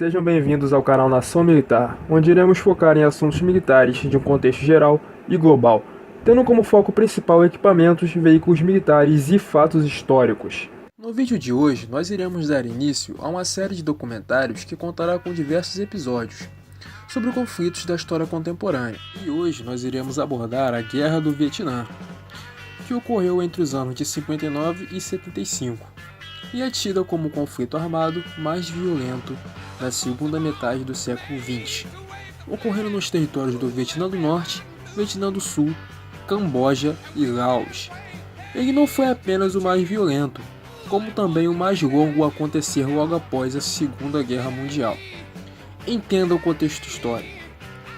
Sejam bem-vindos ao canal Nação Militar, onde iremos focar em assuntos militares de um contexto geral e global, tendo como foco principal equipamentos, veículos militares e fatos históricos. No vídeo de hoje, nós iremos dar início a uma série de documentários que contará com diversos episódios sobre conflitos da história contemporânea. E hoje nós iremos abordar a Guerra do Vietnã, que ocorreu entre os anos de 59 e 75. E é tida como o conflito armado mais violento da segunda metade do século XX, ocorrendo nos territórios do Vietnã do Norte, Vietnã do Sul, Camboja e Laos. Ele não foi apenas o mais violento, como também o mais longo a acontecer logo após a Segunda Guerra Mundial. Entenda o contexto histórico.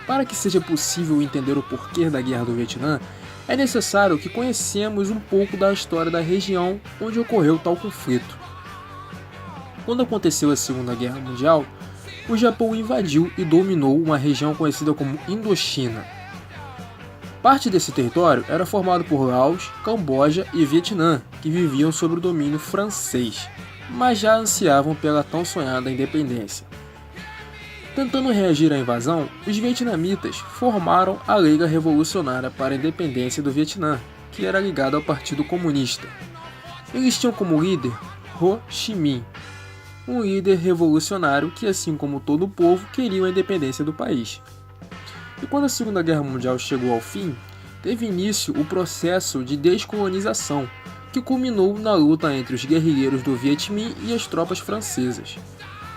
Para que seja possível entender o porquê da Guerra do Vietnã, é necessário que conhecemos um pouco da história da região onde ocorreu tal conflito. Quando aconteceu a Segunda Guerra Mundial, o Japão invadiu e dominou uma região conhecida como Indochina. Parte desse território era formado por Laos, Camboja e Vietnã, que viviam sob o domínio francês, mas já ansiavam pela tão sonhada independência. Tentando reagir à invasão, os vietnamitas formaram a Liga Revolucionária para a Independência do Vietnã, que era ligada ao Partido Comunista. Eles tinham como líder Ho Chi Minh, um líder revolucionário que, assim como todo o povo, queria a independência do país. E quando a Segunda Guerra Mundial chegou ao fim, teve início o processo de descolonização, que culminou na luta entre os guerrilheiros do Viet Minh e as tropas francesas.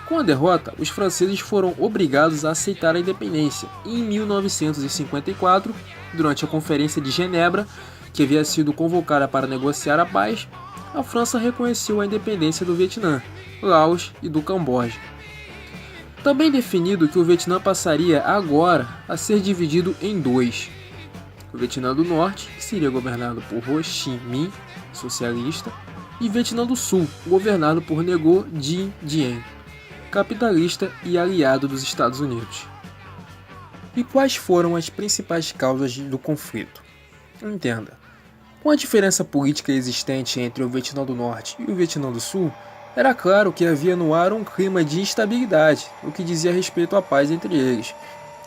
Com a derrota, os franceses foram obrigados a aceitar a independência, e em 1954, durante a Conferência de Genebra, que havia sido convocada para negociar a paz, a França reconheceu a independência do Vietnã, Laos e do Camboja. Também definido que o Vietnã passaria agora a ser dividido em dois. O Vietnã do Norte, que seria governado por Ho Chi Minh, socialista, e Vietnã do Sul, governado por Ngo Dinh Diem, capitalista e aliado dos Estados Unidos. E quais foram as principais causas do conflito? Entenda. Com a diferença política existente entre o Vietnã do Norte e o Vietnã do Sul, era claro que havia no ar um clima de instabilidade, o que dizia respeito à paz entre eles.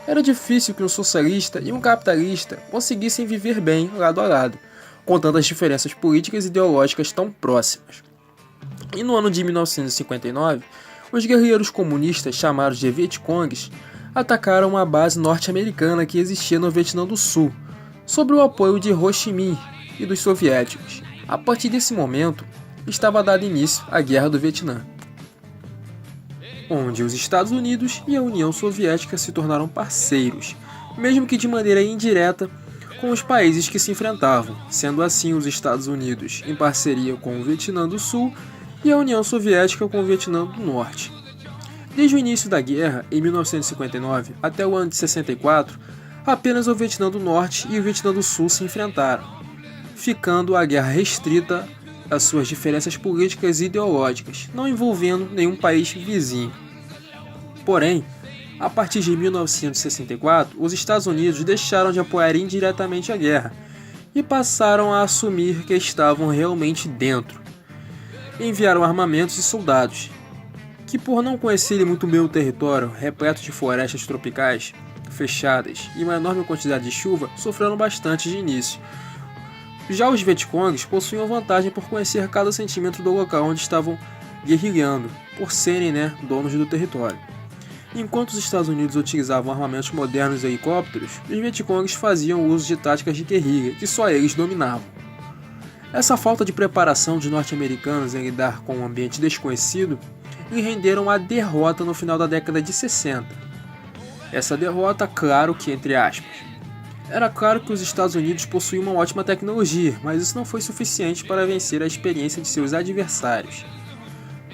Era difícil que um socialista e um capitalista conseguissem viver bem lado a lado, com tantas diferenças políticas e ideológicas tão próximas. E no ano de 1959, os guerrilheiros comunistas, chamados de Vietcongs, atacaram uma base norte-americana que existia no Vietnã do Sul, sob o apoio de Ho Chi Minh e dos soviéticos. A partir desse momento, estava dado início à Guerra do Vietnã, onde os Estados Unidos e a União Soviética se tornaram parceiros, mesmo que de maneira indireta, com os países que se enfrentavam, sendo assim os Estados Unidos em parceria com o Vietnã do Sul e a União Soviética com o Vietnã do Norte. Desde o início da guerra, em 1959, até o ano de 64, apenas o Vietnã do Norte e o Vietnã do Sul se enfrentaram, ficando a guerra restrita às suas diferenças políticas e ideológicas, não envolvendo nenhum país vizinho. Porém, a partir de 1964, os Estados Unidos deixaram de apoiar indiretamente a guerra e passaram a assumir que estavam realmente dentro. Enviaram armamentos e soldados, que por não conhecerem muito bem o território, repleto de florestas tropicais, fechadas e uma enorme quantidade de chuva, sofreram bastante de início. Já os Vietcongs possuíam vantagem por conhecer cada centímetro do local onde estavam guerrilhando, por serem donos do território. Enquanto os Estados Unidos utilizavam armamentos modernos e helicópteros, os Vietcongs faziam uso de táticas de guerrilha que só eles dominavam. Essa falta de preparação dos norte-americanos em lidar com um ambiente desconhecido lhe renderam a derrota no final da década de 60. Essa derrota, claro que entre aspas. Era claro que os Estados Unidos possuíam uma ótima tecnologia, mas isso não foi suficiente para vencer a experiência de seus adversários.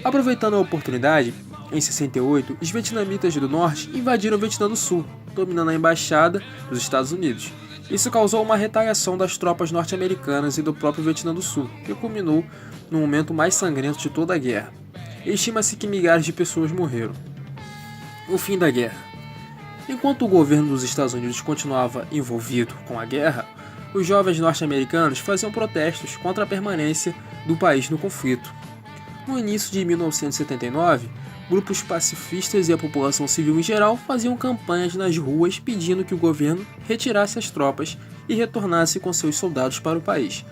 Aproveitando a oportunidade, em 68, os vietnamitas do Norte invadiram o Vietnã do Sul, dominando a embaixada dos Estados Unidos. Isso causou uma retaliação das tropas norte-americanas e do próprio Vietnã do Sul, que culminou no momento mais sangrento de toda a guerra. Estima-se que milhares de pessoas morreram. O fim da guerra. Enquanto o governo dos Estados Unidos continuava envolvido com a guerra, os jovens norte-americanos faziam protestos contra a permanência do país no conflito. No início de 1979, Grupos pacifistas e a população civil em geral faziam campanhas nas ruas pedindo que o governo retirasse as tropas e retornasse com seus soldados para o país.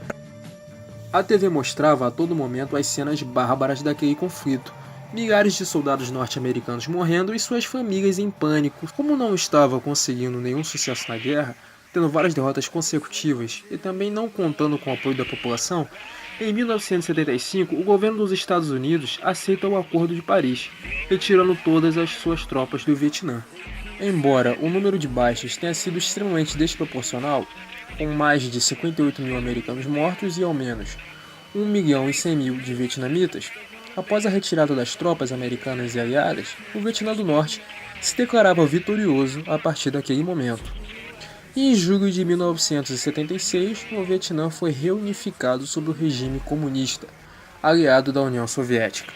A TV mostrava a todo momento as cenas bárbaras daquele conflito. Milhares de soldados norte-americanos morrendo e suas famílias em pânico. Como não estava conseguindo nenhum sucesso na guerra, tendo várias derrotas consecutivas e também não contando com o apoio da população, em 1975 o governo dos Estados Unidos aceita o Acordo de Paris, retirando todas as suas tropas do Vietnã. Embora o número de baixas tenha sido extremamente desproporcional, com mais de 58 mil americanos mortos e ao menos 1.100.000 de vietnamitas, após a retirada das tropas americanas e aliadas, o Vietnã do Norte se declarava vitorioso a partir daquele momento. E em julho de 1976, o Vietnã foi reunificado sob o regime comunista, aliado da União Soviética.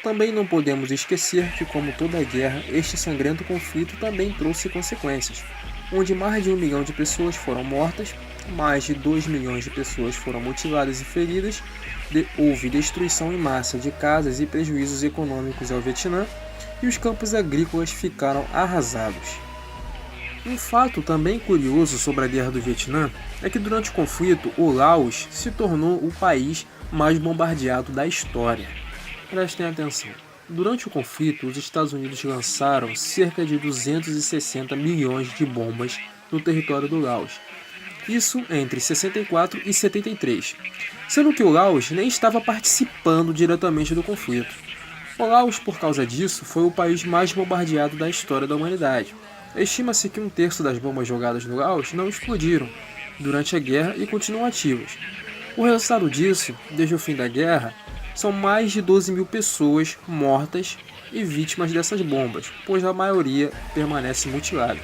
Também não podemos esquecer que, como toda guerra, este sangrento conflito também trouxe consequências, onde mais de 1 milhão de pessoas foram mortas, mais de 2 milhões de pessoas foram mutiladas e feridas, houve destruição em massa de casas e prejuízos econômicos ao Vietnã, e os campos agrícolas ficaram arrasados. Um fato também curioso sobre a Guerra do Vietnã é que durante o conflito, o Laos se tornou o país mais bombardeado da história. Prestem atenção. Durante o conflito, os Estados Unidos lançaram cerca de 260 milhões de bombas no território do Laos. Isso entre 64 e 73, sendo que o Laos nem estava participando diretamente do conflito. O Laos, por causa disso, foi o país mais bombardeado da história da humanidade. Estima-se que 1/3 das bombas jogadas no Laos não explodiram durante a guerra e continuam ativas. O resultado disso, desde o fim da guerra, são mais de 12 mil pessoas mortas e vítimas dessas bombas, pois a maioria permanece mutilada.